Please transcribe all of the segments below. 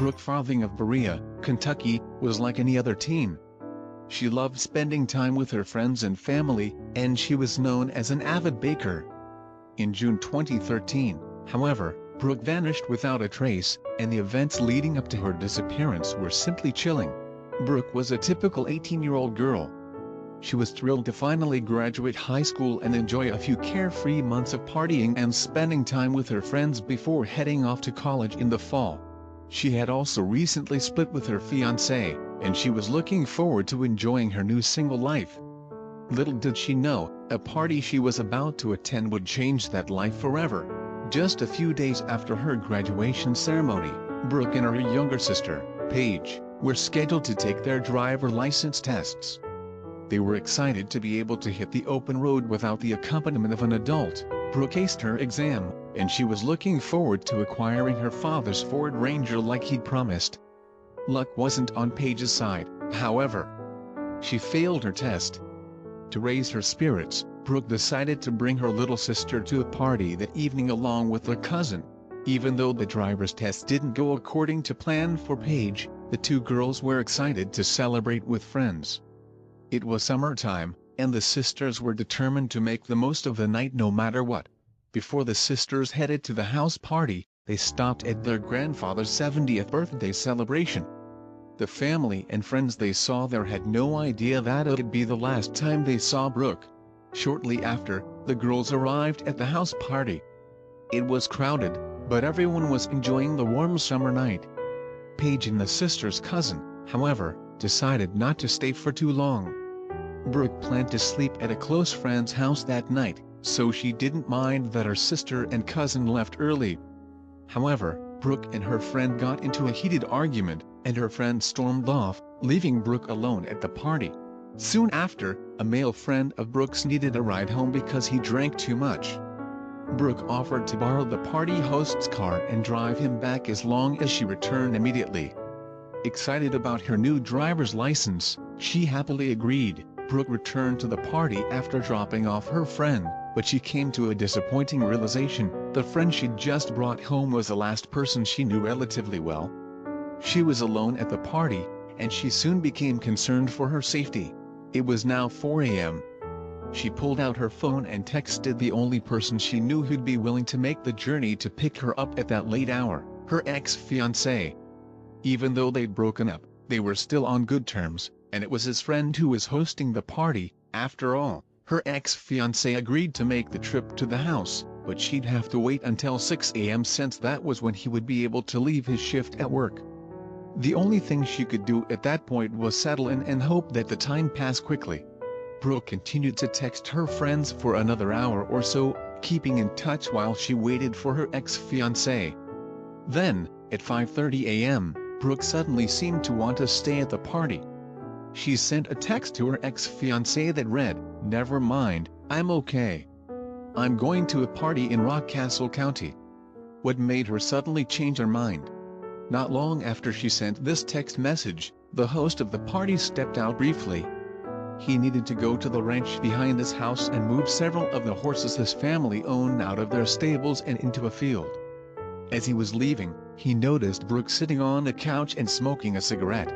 Brooke Farthing of Berea, Kentucky, was like any other teen. She loved spending time with her friends and family, and she was known as an avid baker. In June 2013, however, Brooke vanished without a trace, and the events leading up to her disappearance were simply chilling. Brooke was a typical 18-year-old girl. She was thrilled to finally graduate high school and enjoy a few carefree months of partying and spending time with her friends before heading off to college in the fall. She had also recently split with her fiancé, and she was looking forward to enjoying her new single life. Little did she know, a party she was about to attend would change that life forever. Just a few days after her graduation ceremony, Brooke and her younger sister, Paige, were scheduled to take their driver license tests. They were excited to be able to hit the open road without the accompaniment of an adult. Brooke aced her exam, and she was looking forward to acquiring her father's Ford Ranger like he'd promised. Luck wasn't on Paige's side, however. She failed her test. To raise her spirits, Brooke decided to bring her little sister to a party that evening along with her cousin. Even though the driver's test didn't go according to plan for Paige, the two girls were excited to celebrate with friends. It was summertime, and the sisters were determined to make the most of the night no matter what. Before the sisters headed to the house party, they stopped at their grandfather's 70th birthday celebration. The family and friends they saw there had no idea that it'd be the last time they saw Brooke. Shortly after, the girls arrived at the house party. It was crowded, but everyone was enjoying the warm summer night. Paige and the sisters' cousin, however, decided not to stay for too long. Brooke planned to sleep at a close friend's house that night, so she didn't mind that her sister and cousin left early. However, Brooke and her friend got into a heated argument, and her friend stormed off, leaving Brooke alone at the party. Soon after, a male friend of Brooke's needed a ride home because he drank too much. Brooke offered to borrow the party host's car and drive him back as long as she returned immediately. Excited about her new driver's license, she happily agreed. Brooke returned to the party after dropping off her friend, but she came to a disappointing realization: the friend she'd just brought home was the last person she knew relatively well. She was alone at the party, and she soon became concerned for her safety. It was now 4 a.m. She pulled out her phone and texted the only person she knew who'd be willing to make the journey to pick her up at that late hour, her ex-fiancé. Even though they'd broken up, they were still on good terms, and it was his friend who was hosting the party. After all, her ex-fiancé agreed to make the trip to the house, but she'd have to wait until 6 a.m. since that was when he would be able to leave his shift at work. The only thing she could do at that point was settle in and hope that the time passed quickly. Brooke continued to text her friends for another hour or so, keeping in touch while she waited for her ex-fiancé. Then, at 5:30 a.m., Brooke suddenly seemed to want to stay at the party. She sent a text to her ex-fiancé that read, "Never mind, I'm okay. I'm going to a party in Rockcastle County." What made her suddenly change her mind? Not long after she sent this text message, the host of the party stepped out briefly. He needed to go to the ranch behind his house and move several of the horses his family owned out of their stables and into a field. As he was leaving, he noticed Brooke sitting on a couch and smoking a cigarette.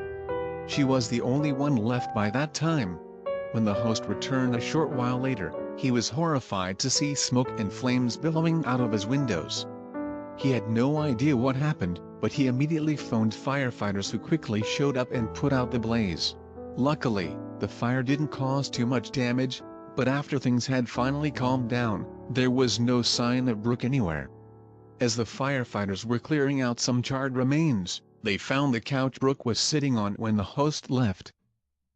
She was the only one left by that time. When the host returned a short while later, he was horrified to see smoke and flames billowing out of his windows. He had no idea what happened, but he immediately phoned firefighters who quickly showed up and put out the blaze. Luckily, the fire didn't cause too much damage, but after things had finally calmed down, there was no sign of Brooke anywhere. As the firefighters were clearing out some charred remains, they found the couch Brooke was sitting on when the host left.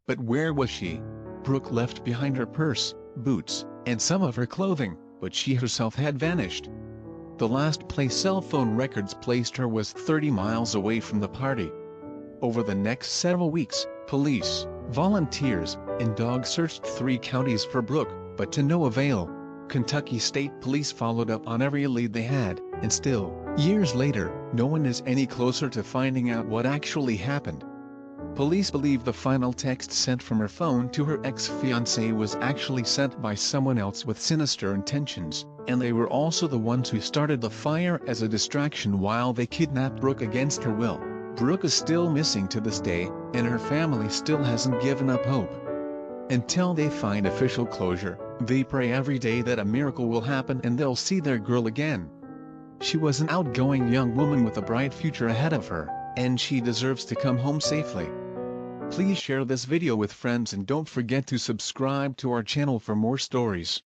But where was she? Brooke left behind her purse, boots, and some of her clothing, but she herself had vanished. The last place cell phone records placed her was 30 miles away from the party. Over the next several weeks, police, volunteers, and dogs searched 3 counties for Brooke, but to no avail. Kentucky State Police followed up on every lead they had, and still, years later, no one is any closer to finding out what actually happened. Police believe the final text sent from her phone to her ex-fiancé was actually sent by someone else with sinister intentions, and they were also the ones who started the fire as a distraction while they kidnapped Brooke against her will. Brooke is still missing to this day, and her family still hasn't given up hope. Until they find official closure, they pray every day that a miracle will happen and they'll see their girl again. She was an outgoing young woman with a bright future ahead of her, and she deserves to come home safely. Please share this video with friends and don't forget to subscribe to our channel for more stories.